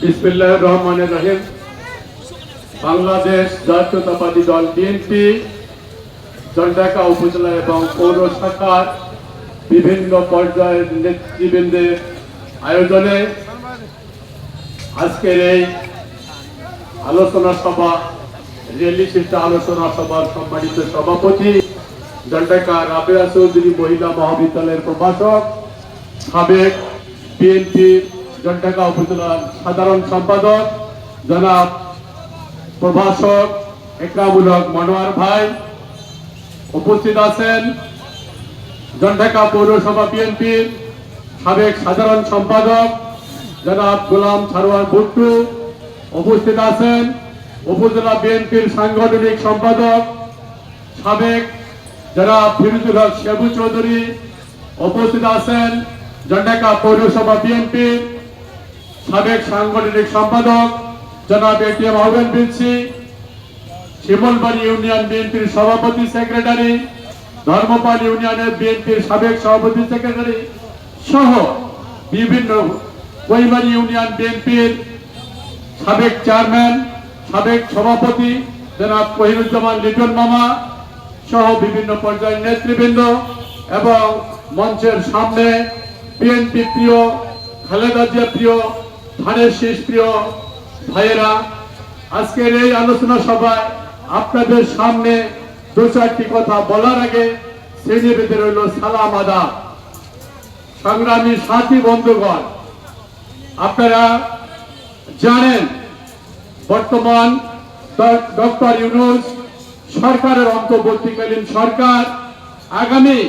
বিসমিল্লাহির রহমানির রহিম। বাংলাদেশ জাতীয়তাবাদী দল বিএনপি জলঢাকা উপজেলা এবং পৌর শাখার বিভিন্ন পর্যায়ের নেতৃবৃন্দের আয়োজনে আজকের এই আলোচনা সভা, রেলি শিষ্টা আলোচনা সভার সম্মানিত সভাপতি জলঢাকা রাবেয়া চৌধুরী মহিলা মহাবিদ্যালয়ের প্রভাষক, সাবেক বিএনপি জলঢাকা উপজেলার সাধারণ সম্পাদক জনাব প্রভাষক একরামুল হক মনোয়ার ভাই, উপস্থিত আছেন জলঢাকা পৌরসভা বিএনপির সাবেক সাধারণ সম্পাদক জনাব গোলাম সারোয়ার ভুট্টু, উপস্থিত আছেন উপজেলা বিএনপির সাংগঠনিক সম্পাদক সাবেক জনাব ফিরুজুল হক শেবু চৌধুরী, উপস্থিত আছেন জলঢাকা পৌরসভা বিএনপির সাবেক সাংগঠনিক সম্পাদক জনাব এটিএম আহমেদ বিনসি, শিমলবাড়ি ইউনিয়ন বিএনপির সভাপতি সেক্রেটারি, ধর্মপাল ইউনিয়নের বিএনপির সাবেক সভাপতি সেক্রেটারি সহ বিভিন্ন কৈমারি ইউনিয়ন বিএনপির সাবেক চেয়ারম্যান, সাবেক সভাপতি জনাব কহিরুজ্জামান লিটন মামা সহ বিভিন্ন পর্যায়ের নেতৃবৃন্দ এবং মঞ্চের সামনে বিএনপি প্রিয়, খালেদা জিয়া প্রিয়, ধানের শীষ প্রিয় ভাইয়েরা, আজকের এই আলোচনা সভায় আপনাদের সামনে দু চারটি কথা বলার আগে শ্রেণীভেদে রইল সালাম আদাব। সংগ্রামী সাথী বন্ধুগণ, আপনারা জানেন বর্তমান ডক্টর ইউনূস সরকারের অন্তর্বর্তীকালীন সরকার আগামী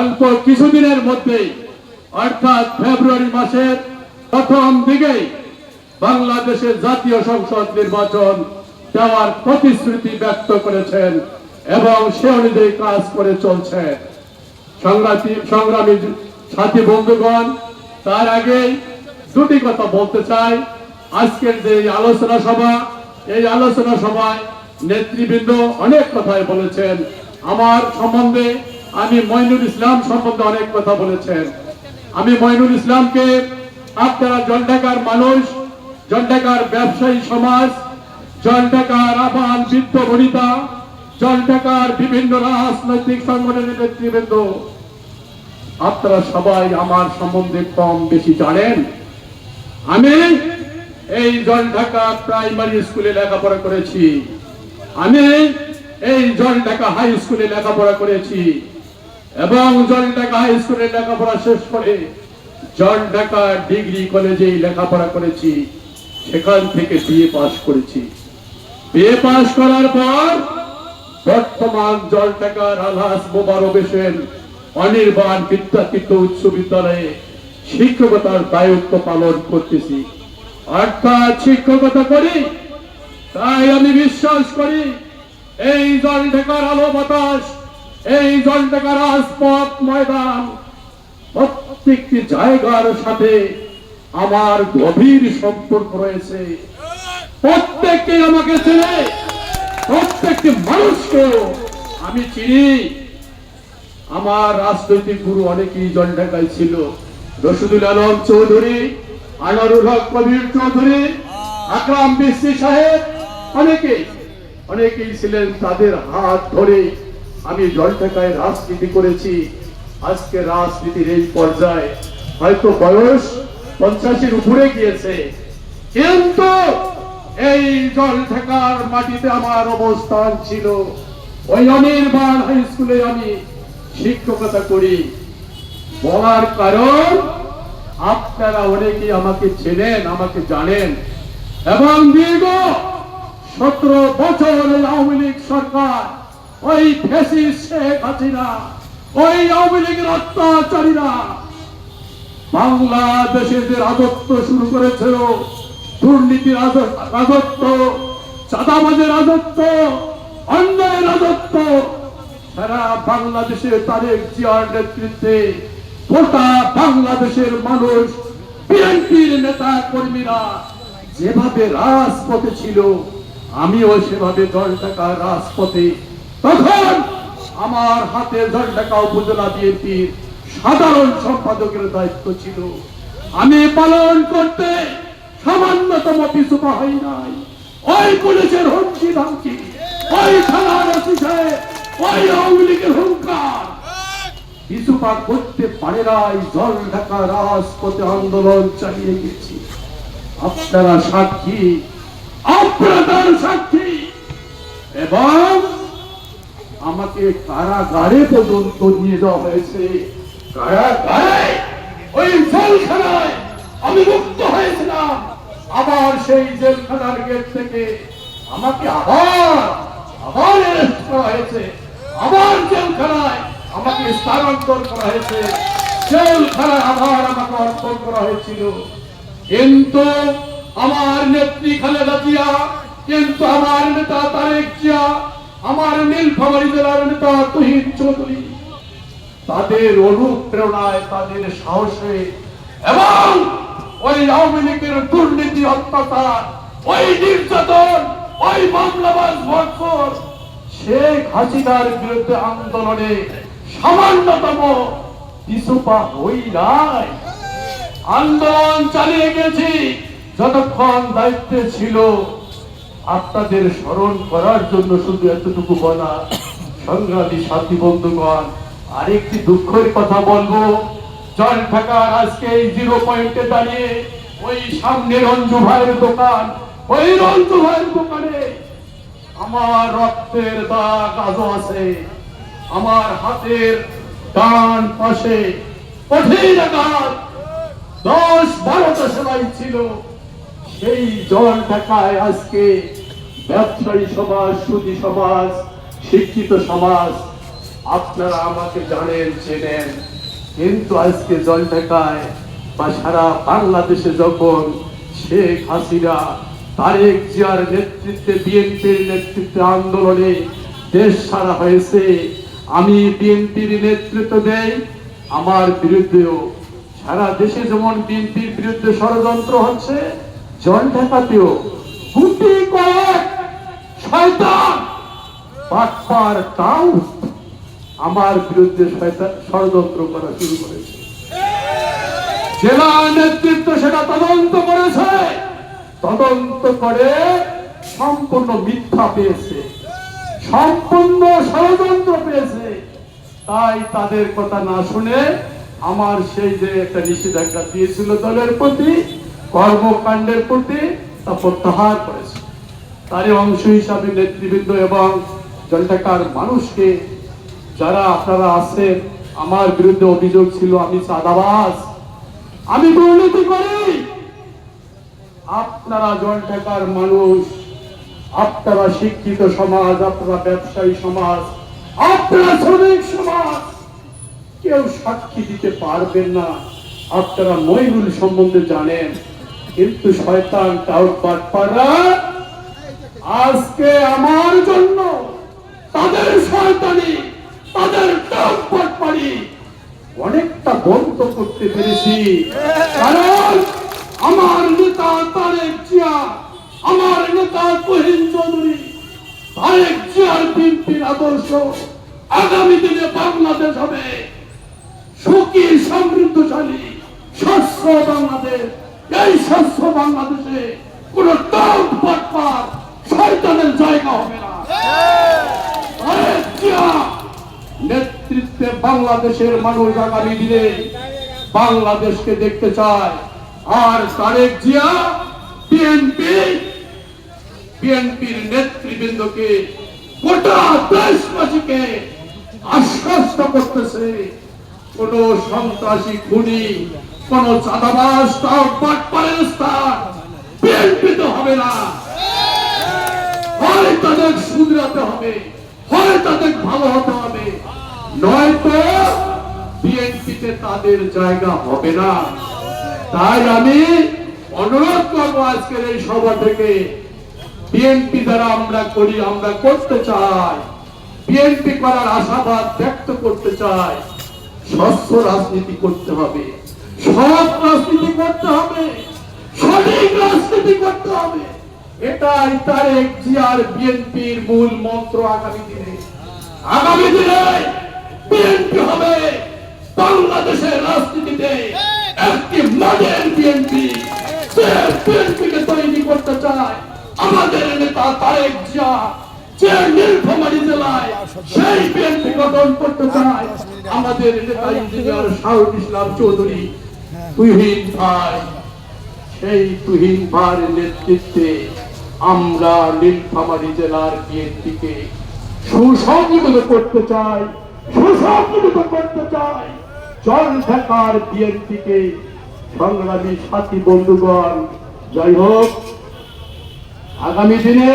অল্প কিছুদিনের মধ্যেই অর্থাৎ ফেব্রুয়ারি মাসের প্রথম দিকেই বাংলাদেশের জাতীয় সংসদ নির্বাচন দেওয়ার প্রতিশ্রুতি ব্যক্ত করেছেন এবং সে অনুযায়ী কাজ করে চলছে। সংগ্রামী সাথী বন্ধুগণ, তার আগে দুটি কথা বলতে চাই। আজকের যে আলোচনা সভা, এই আলোচনা সভায় নেতৃবৃন্দ অনেক কথাই বলেছেন। আমার সম্বন্ধে, আমি মঈনুল ইসলাম সম্বন্ধে অনেক কথা বলেছেন। আমি মঈনুল ইসলামকে আপনারা জলঢাকার মানুষ, জলঢাকার ব্যবসায়ী সমাজ, জলঢাকার আবাল বৃদ্ধ বনিতা, জলঢাকার বিভিন্ন রাজনৈতিক সংগঠনের নেতৃবৃন্দ, আপনারা সবাই আমার সম্বন্ধে কম বেশি জানেন। আমি এই জলঢাকা প্রাইমারি স্কুলে লেখাপড়া করেছি, আমি এই জলঢাকা হাই স্কুলে লেখাপড়া করেছি এবং জলঢাকা হাই স্কুলে লেখাপড়া শেষ করে জলঢাকা ডিগ্রি কলেজে লেখাপড়া করেছি, সেখান থেকে বিএ পাস করেছি। বিএ পাস করার পর বর্তমান জলঢাকার আলহাজ মোবারক হোসেন অনির্বাণ বিদ্যাপীঠ উচ্চ বিদ্যালয়ে শিক্ষকতার দায়িত্ব পালন করতেছি, অর্থাৎ শিক্ষকতা করি। তাই আমি বিশ্বাস করি এই জলঢাকার আলো বাতাস, এই জলঢাকার রাজপথ ময়দান, প্রত্যেকটি জায়গার সাথে আমার গভীর সম্পর্ক রয়েছে। প্রত্যেককে আমাকে চেনে, প্রত্যেকটি মানুষকে আমি চিনি। আমার রাজনৈতিক গুরু অনেকেই জলঢাকায় ছিল, রশিদুল আলম চৌধুরী, আনোয়ারুল হক কবির চৌধুরী, আকরাম বিসি সাহেব, অনেকেই ছিলেন। তাদের হাত ধরে আমি জলঢাকায় রাজনীতি করেছি। আজকে রাজনীতির এই পর্যায়ে হয়তো বয়স 50-এর উপরে গিয়েছে, কিন্তু এই জলঢাকার মাটিতে আমার অবস্থান ছিল। ওই অনির্বাণ হাই স্কুলে আমি শিক্ষকতা করি। বলার কারণ আপনারা অনেকেই আমাকে চেনেন, আমাকে জানেন এবং দীর্ঘ 17 বছর আওয়ামী লীগ সরকার, ওই ফ্যাসিস্ট শেখ হাসিনা, ওই আওয়ামী লীগের অত্যাচারীরা বাংলাদেশে যে রাজত্ব শুরু করেছিল, দুর্নীতির রাজত্ব, চাঁদাবাজের রাজত্ব, অন্যায়ের রাজত্ব, সারা বাংলাদেশে তারেক জিয়ার নেতৃত্বে গোটা বাংলাদেশের মানুষ, বিএনপির নেতা কর্মীরা যেভাবে রাজপথে ছিল, আমিও সেভাবে জলঢাকার রাজপথে। তখন আমার হাতে জলঢাকা উপজেলা বিএনপির সাধারণ সম্পাদকের দায়িত্ব ছিল। আমি পালন করতে সামান্যতম পিছু পা হই নাই। ওই পুলিশের হুমকি ধমকি, ওই থানার ওসি সাহেব, ওই আওয়ামী লীগের হুঙ্কার পিছু পা করতে পারে নাই। জল ঢাকা রাজপথে আন্দোলন চালিয়ে গেছি। আপনারা সাক্ষী, আপনার সাক্ষী। এবং আমাকে কারাগারে পর্যন্ত নিয়ে যাওয়া হয়েছে। কারাগারে, ওই জেলখানায় আমি মুক্ত হয়েছিলাম। আবার সেই জেলখানার গেট থেকে আমাকে আবার অ্যারেস্ট করা হয়েছে। আবার জেলখানায় আমাকে স্থানান্তর করা হয়েছে। জেলখানায় আবার আমাকে অর্পণ করা হয়েছিল। কিন্তু আমার নেত্রী খালেদা জিয়া, কিন্তু আমার নেতা তারেক জিয়া, আমার নীলফামারী জেলার নেতা তুহিন চৌধুরী, তাদের অনুপ্রেরণায়, তাদের সাহসে এবং ওই আওয়ামী লীগের দুর্নীতি, অত্যাচার, ওই নির্যাতন, ওই মামলাবাজ ভরপুর শেখ হাসিনার বিরুদ্ধে আন্দোলনে সামান্যতম পিছু পা হই নাই। আন্দোলন চালিয়ে গেছি যতক্ষণ দায়িত্বে ছিল। আপনাদের স্মরণ করার জন্য শুধু এতটুকু বলা। সংগ্রামী সাথী বন্ধুগণ, আরেকটি দুঃখের কথা বলবো। জল ঢাকার আজকে এই 0 পয়েন্টে দাঁড়িয়ে ওই সামনে রঞ্জু ভাইয়ের দোকান, ওই রঞ্জু ভাইয়ের দোকানে আমার রক্তের দাগ আজও আছে। আমার হাতের ডান পাশে কঠিন আঘাত, 10-12টা সেলাই ছিল। সেই জল ঢাকায় আজকে ব্যবসায়ী সমাজ, সুধী সমাজ, শিক্ষিত সমাজ, আপনারা আমাকে জানেন, চেনেন। কিন্তু আজকে জল ঢাকায় বা সারা বাংলাদেশে যখন শেখ হাসিনা, তারেক জিয়ার নেতৃত্বে, বিএনপির নেতৃত্বে আন্দোলনে দেশ সারা হয়েছে, আমি বিএনপির নেতৃত্ব দেই। আমার বিরুদ্ধেও সারা দেশে যেমন বিএনপির বিরুদ্ধে ষড়যন্ত্র হচ্ছে, জল ঢাকাতেও গুটি কয়েক শয়তান বাটপার টাউট আমার বিরুদ্ধে ষড়যন্ত্র করা শুরু করেছে। জেলা নেতৃত্ব সেটা তদন্ত করেছে, তদন্ত করে সম্পূর্ণ মিথ্যা পেয়েছে, সম্পূর্ণ ষড়যন্ত্র পেয়েছে। তাই তাদের কথা না শুনে আমার সেই যে একটা নিষেধাজ্ঞা দিয়েছিল দলের প্রতি, কর্মকাণ্ডের প্রতি, তা প্রত্যাহার করেছে। তারই অংশ হিসাবে নেতৃবৃন্দ এবং জল ঢাকার মানুষকে, যারা আপনারা আছেন, আমার বিরুদ্ধে অভিযোগ ছিল আমি চাঁদাবাজ, আমি দুর্নীতি করি। আপনারা জল ঢাকার মানুষ, আপনারা শিক্ষিত সমাজ, আপনারা ব্যবসায়ী সমাজ, আপনারা শ্রমিক সমাজ, কেউ সাক্ষী দিতে পারবেন না। আপনারা মইনুল সম্বন্ধে জানেন, কিন্তু শয়তান টাউট বাটপাররা আজকে আমার জন্য তাদের শয়তানি, তাদের টাউট বাটপারি অনেকটা বন্ধ করতে পেরেছি। কারণ আমার নেতা তারেক জিয়া, আমার নেতা তুহিন চৌধুরী, তারেক জিয়ার বিএনপির আদর্শ আগামী দিনে বাংলাদেশ হবে সুখী, সমৃদ্ধশালী, স্বচ্ছ বাংলাদেশ। এই স্বচ্ছ বাংলাদেশে কোন টাউট বাটপার শয়তানের জায়গা হবে না। তারেক জিয়া নেতৃত্বে বাংলাদেশের মানুষ আগামী দিনে বাংলাদেশকে দেখতে চায়। আর তারেক জিয়া বিএনপির নেতৃবৃন্দকে, গোটা দেশবাসীকে আশ্বস্ত করতেছে, কোন সন্ত্রাসী, খুনি, কোন চাঁদাবাজ, টাউট বাটপারের স্থান বিএনপিতে হবে না। হয় তাদের শুধরাতে হবে, হয় তাদের ভালো হতে হবে, নয়তো বিএনপিতে তাদের জায়গা হবে না। তাই আমি অনুরোধ করবো আজকের এই সভা থেকে, বিএনপি দ্বারা আমরা করি, আমরা করতে চাই, বিএনপি করার আশাবাদ ব্যক্ত করতে চাই। স্বচ্ছ রাজনীতি করতে হবে, সৎ রাজনীতি করতে হবে, সঠিক রাজনীতি করতে হবে। এটাই তারেক জিয়ার বিএনপির মূল মন্ত্র। আগামী দিনে বিএনপি হবে বাংলাদেশের রাজনীতিতে একটি মডেল বিএনপিকে তৈরি করতে চায়। আমাদের নেতা তারেক জিয়া যে নীলফামারী জেলায় সেই বিএনপি গঠন করতে চায়। আমাদের নেতা ইঞ্জিনিয়ার শাহুল ইসলাম চৌধুরী তুহিন ভাই, সেই তুহিন ভাইয়ের নেতৃত্বে আমরা নীলফামারী জেলার বিএনপিকে সুসংগঠিত করতে চাই, সুসংগঠিত করতে চাই। জল ঢাকার বিএনপিকে সংগ্রামী সাথী বন্ধুগণ, যাই হোক আগামী দিনে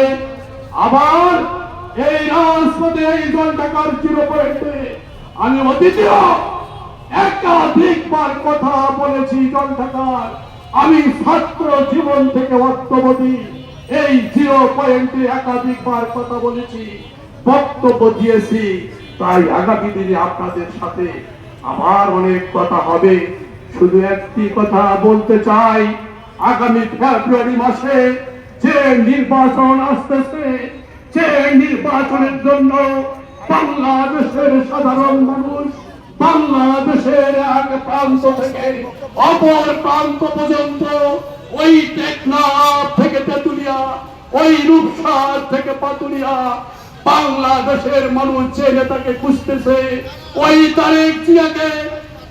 আবার এই রাজপথে এই জল ঢাকার জিরো পয়েন্টে আমি অতীতেও একাধিকবার কথা বলেছি। জল ঢাকার আমি ছাত্র জীবন থেকে অত্যবধি এই জিরো পয়েন্টে একাধিকবার কথা বলেছি, বক্তব্য দিয়েছি। তাই আগামী দিনে আপনাদের সাথে আবার অনেক কথা হবে। শুধু একটি কথা বলতে চাই, আগামী ফেব্রুয়ারি মাসে যে নির্বাচন আসতেছে, যে নির্বাচনের জন্য বাংলাদেশের সাধারণ মানুষ বাংলাদেশের এক প্রান্ত থেকে অপর প্রান্ত পর্যন্ত, ওই টেকনাফ থেকে তেতুলিয়া, ওই রূপসার থেকে পাতুলিয়া, বাংলাদেশের মানুষ যে নেতাকে খুঁজতেছে, ওই তারেক জিয়াকে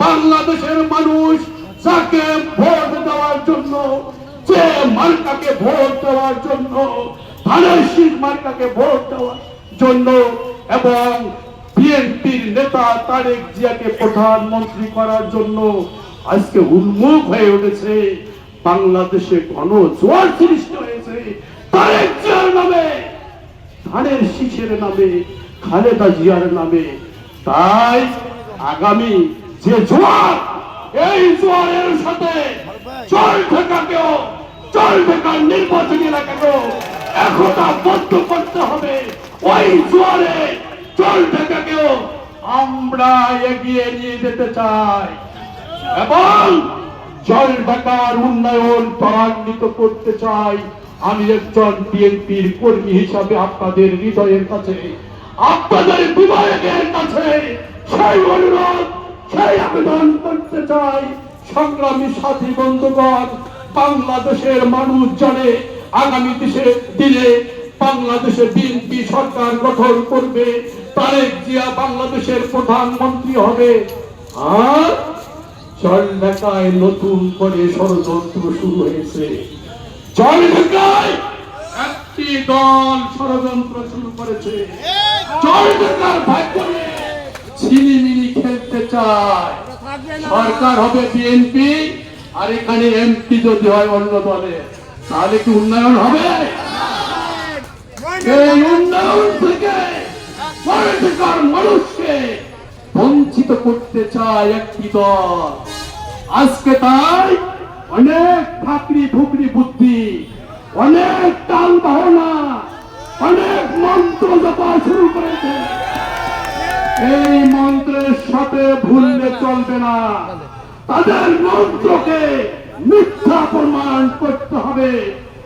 বাংলাদেশের মানুষ যাকে ভোট দেওয়ার জন্য, যে মার্কাকে ভোট দেওয়ার জন্য, ধানের শীষ মার্কাকে ভোট দেওয়ার জন্য এবং বিএনপির নেতা তারেক জিয়াকে প্রধানমন্ত্রী করার জন্য আজকে উন্মুখ হয়ে উঠেছে। বাংলাদেশে গণজোয়ার সৃষ্টি হয়েছে তারেক জিয়ার নামে, ধানের শীষের নামে, খালেদা জিয়ার নামে। তাই আগামী যে জোয়ার, এই জোয়ারের সাথে জল ঢাকাকেও, জল ঢাকার নির্বাচনী এলাকাকেও একতা বদ্ধ করতে হবে। ওই জোয়ারে জল ঢাকাকেও আমরা এগিয়ে নিয়ে যেতে চাই এবং জল ঢাকার উন্নয়ন ত্বরান্বিত করতে চাই। আমি একজন বিএনপির কর্মী হিসাবে আপনাদের হৃদয়ের কাছে, আপনাদের বিধায়কের কাছে সেই অনুরোধ, সেই আবেদন করতে চাই। সংগ্রামী সাথী বন্ধুগণ, বাংলাদেশের মানুষ জানে আগামী দিনে বাংলাদেশে বিএনপি সরকার গঠন করবে, তারেক জিয়া বাংলাদেশের প্রধানমন্ত্রী হবে। আর জল ঢাকায় নতুন করে ষড়যন্ত্র শুরু হয়েছে। জল ঢাকায় একটি দল ষড়যন্ত্র শুরু করেছে, জল ঢাকার ভাগ্য নিয়ে ছিনিমিনি খেলতে চায়। সরকার হবে বিএনপি, আর এখানে এমপি যদি হয় অন্য দলে, তাহলে কি উন্নয়ন হবে? এই উন্নয়ন থেকে মানুষকে বঞ্চিত করতে চায় একটি দল। আজকে তাই অনেক ফাঁকরি ফুকরি বুদ্ধি, অনেক টাল বাহনা, অনেক মন্ত্র জপা শুরু করেছে। এই মন্ত্রের সাথে ভুললে চলবে না, তাদের মন্ত্রকে মিথ্যা প্রমাণ করতে হবে।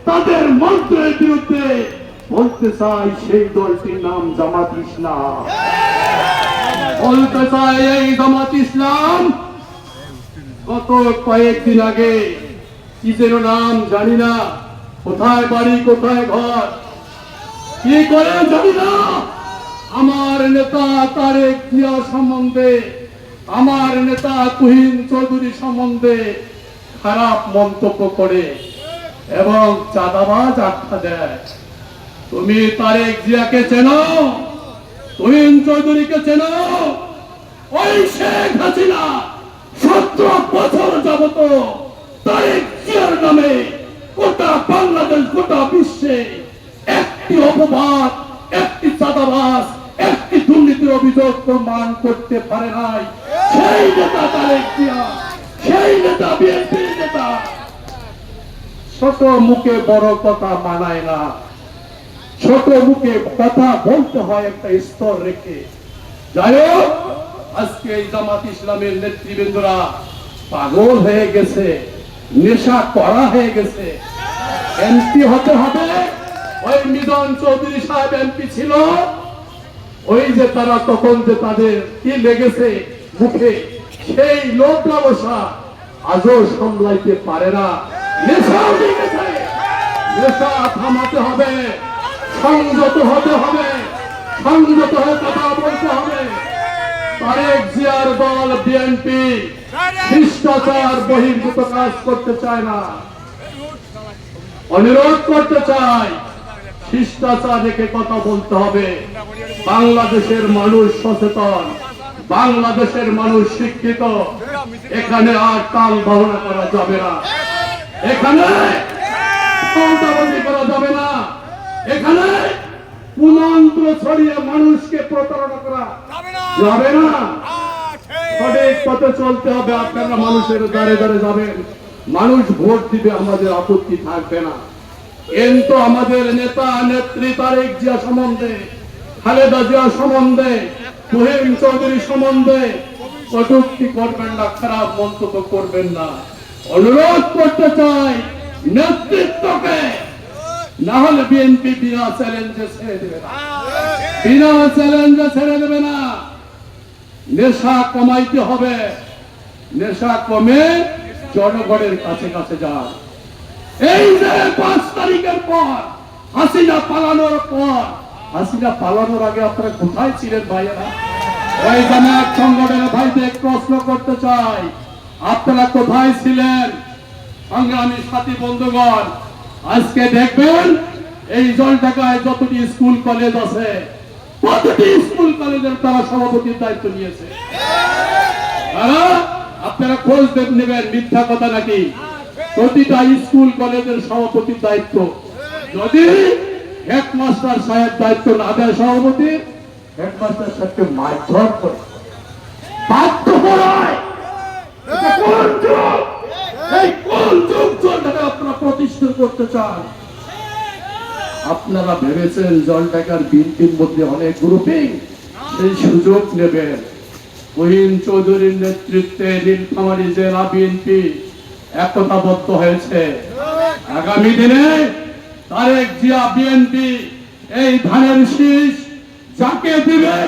তাদের মন্ত্রের বিরুদ্ধে বলতে চাই সেই দলটির নাম জামাত ইসলাম। বলতে চাই এই জামাত ইসলাম গত কয়েকদিন আগে কি যেন নাম জানি না, কোথায় বাড়ি কোথায় ঘর কি করে জানি না, আমার নেতা তারেক জিয়া সম্বন্ধে, আমার নেতা তুহিন চৌধুরী সম্বন্ধে খারাপ মন্তব্য করে এবং চাঁদাবাজ আখ্যা দেয়। তুমি তারেক জিয়াকে চেনো, তুহিন চৌধুরীকে চেনো? ওই শেখ হাসিনা 17 বছর যাবত তারেক জিয়ার নামে গোটা বাংলাদেশ, গোটা বিশ্বে একটি অপবাদ, একটি চাঁদাবাজ, একটি দুর্নীতির অভিযোগ প্রমাণ করতে পারে নাই। সেই নেতা তারেক জিয়া, সেই নেতা বিএনপির নেতা। ছোট মুখে বড় কথা মানায় না, ছোট মুখে কথা বলতে হয় একটা স্তর রেখে। যাই হোক, আজকে এই জামাত ইসলামের নেতৃবৃন্দরা পাগল হয়ে গেছে, নেশা করা হয়ে গেছে। এমপি হতে হবে, ওই মিদন চৌধুরী সাহেব এমপি ছিল, ওই যে তারা তখন যে তাদের কি লেগেছে মুখে, সেই লোক লালসা আজও সামলাইতে পারে না, নেশা হয়ে গেছে। নেশা থামাতে হবে, সংযত হতে হবে, সংযত হয়ে কথা বলতে হবে। তারেক জিয়ার দল বিএনপি শিষ্টাচার বহির্ভূত কাজ করতে চায় না। অনুরোধ করতে চাই, শিষ্টাচার রেখে কথা বলতে হবে। বাংলাদেশের মানুষ সচেতন, বাংলাদেশের মানুষ শিক্ষিত। এখানে আর তাল বাহানা করা যাবে না, এখানে করা যাবে না, এখানে কুমন্ত্র ছড়িয়ে মানুষকে প্রতারণা করা যাবে না। সঠিক পথে চলতে হবে। আপনারা মানুষের দ্বারে দ্বারে যাবেন, মানুষ ভোট দিবে, আমাদের আপত্তি থাকবে না। কিন্তু আমাদের নেতা নেত্রী তারেক জিয়া সম্বন্ধে, খালেদা জিয়া সম্বন্ধে, তুহিন চৌধুরী সম্বন্ধে কটূক্তি করবেন না, খারাপ মন্তব্য করবেন না। অনুরোধ করতে চাই নেতৃত্বকে, না হলে বিএনপি বিনা চ্যালেঞ্জে ছেড়ে দেবে না, বিনা চ্যালেঞ্জে ছেড়ে দেবে না। নেশা কমাইতে হবে, নেশা কমে জনগণের কাছে কাছে যান। এই যে 5 তারিখের পর হাসিনা পালানোর পর, হাসিনা পালানোর আগে আপনারা কোথায় ছিলেন ভাইয়েরা? ওই জামায়াত সংগঠনের ভাইদের প্রশ্ন করতে চাই, আপনারা কোথায় ছিলেন? সংগ্রামী সাথী বন্ধুগণ, আজকে দেখবেন এই জলঢাকায় যতটি স্কুল কলেজ আছে, প্রতিটি স্কুল কলেজের তারা সভাপতির দায়িত্ব নিয়েছে। আপনারা খোঁজ নেবেন, মিথ্যা কথা নাকি? প্রতিটা স্কুল কলেজের সভাপতির দায়িত্ব। যদি হেডমাস্টার সাহেব দায়িত্ব না দেয় সভাপতি, হেডমাস্টার সাহেবকে মারধর করে বাধ্য করায়। কোন যুগ, এই কোন যুগ জলঢাকা আপনারা প্রতিষ্ঠা করতে চান? আপনারা ভেবেছেন জলঢাকার বিএনপির মধ্যে অনেক গ্রুপিং, সেই সুযোগ নেবেন। তুহিন চৌধুরীর নেতৃত্বে নীলফামারী জেলা বিএনপি একতাবদ্ধ হয়েছে। আগামী দিনে তারেক জিয়া বিএনপি এই ধানের শীষ যাকে দিবে,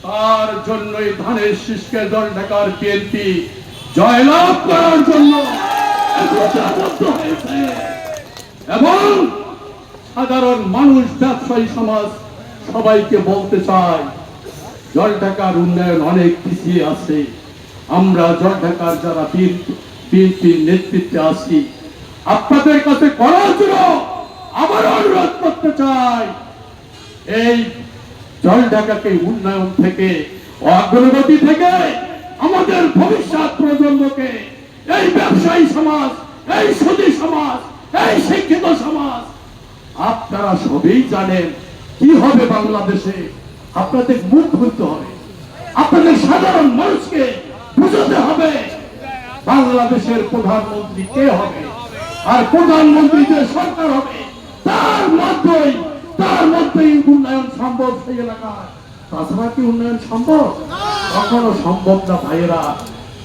তার জন্যই ধানের শীষকে জলঢাকার বিএনপি জয়লাভ করার জন্য একতাবদ্ধ হয়েছে। এবং সাধারণ মানুষ, ব্যবসায়ী সমাজ সবাইকে বলতে চাই, জলঢাকার উন্নয়ন অনেক পিছিয়ে আছে। আমরা জলঢাকার যারা বিএনপির নেতৃত্বে আছি, আপনাদের কাছে করার জন্য আবার অনুরোধ করতে চাই, এই জলঢাকাকে উন্নয়ন থেকে, অগ্রগতি থেকে আমাদের ভবিষ্যৎ প্রজন্মকে, এই ব্যবসায়ী সমাজ, এই সুধী সমাজ, এই শিক্ষিত সমাজ, আপনারা সবই জানেন কি হবে বাংলাদেশে। আপনাদের মুখ খুলতে হবে, আপনাদের সাধারণ মানুষকে বুঝাতে হবে বাংলাদেশের প্রধানমন্ত্রী কে হবে, আর প্রধানমন্ত্রী যে সরকার হবে তার মধ্যেই উন্নয়ন সম্ভব সেই এলাকায়। তাছাড়া কি উন্নয়ন সম্ভব? কখনো সম্ভব না ভাইয়েরা।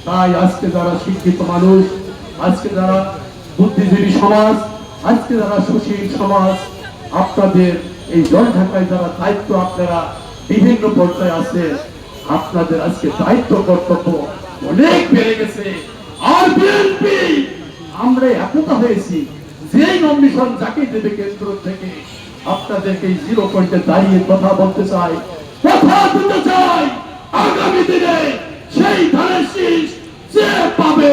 তাই আজকে যারা শিক্ষিত মানুষ, আজকে যারা বুদ্ধিজীবী সমাজ, আজকে যারা সুশীল সমাজ, আপনাদের এই জলঢাকায় যারা দায়িত্ব, আপনারা বিভিন্ন পর্যায়ে আছে, আপনাদের আজকে দায়িত্ব কর্তব্য অনেক বেড়ে গেছে। আর বিএনপি আমরা একতা হয়েছি, যে নমিনেশন যাকে দেবে কেন্দ্র থেকে, আপনাদেরকে 0 পয়েন্টে দাঁড়িয়ে কথা বলতে চাই, কথা দিতে চাই, আগামী দিনে সেই ধানের শীষ যে পাবে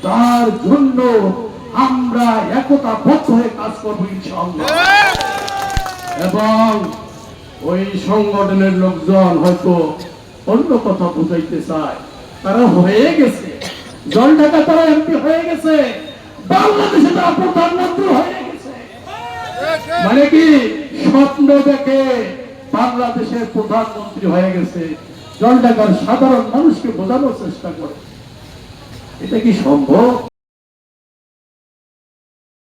তার জন্য আমরা একতাবদ্ধ হয়ে কাজ করবো ইনশাআল্লাহ। এবং ওই সংগঠনের লোকজন হয়তো অন্য কথা বুঝাইতে চায়, তারা হয়ে গেছে জলঢাকা, তারা এমপি হয়ে গেছে, বাংলাদেশে তারা প্রধানমন্ত্রী হয়ে গেছে। মানে কি স্বপ্ন দেখে বাংলাদেশের প্রধানমন্ত্রী হয়ে গেছে, জলঢাকার সাধারণ মানুষকে বোঝানোর চেষ্টা করে। এটা কি সম্ভব?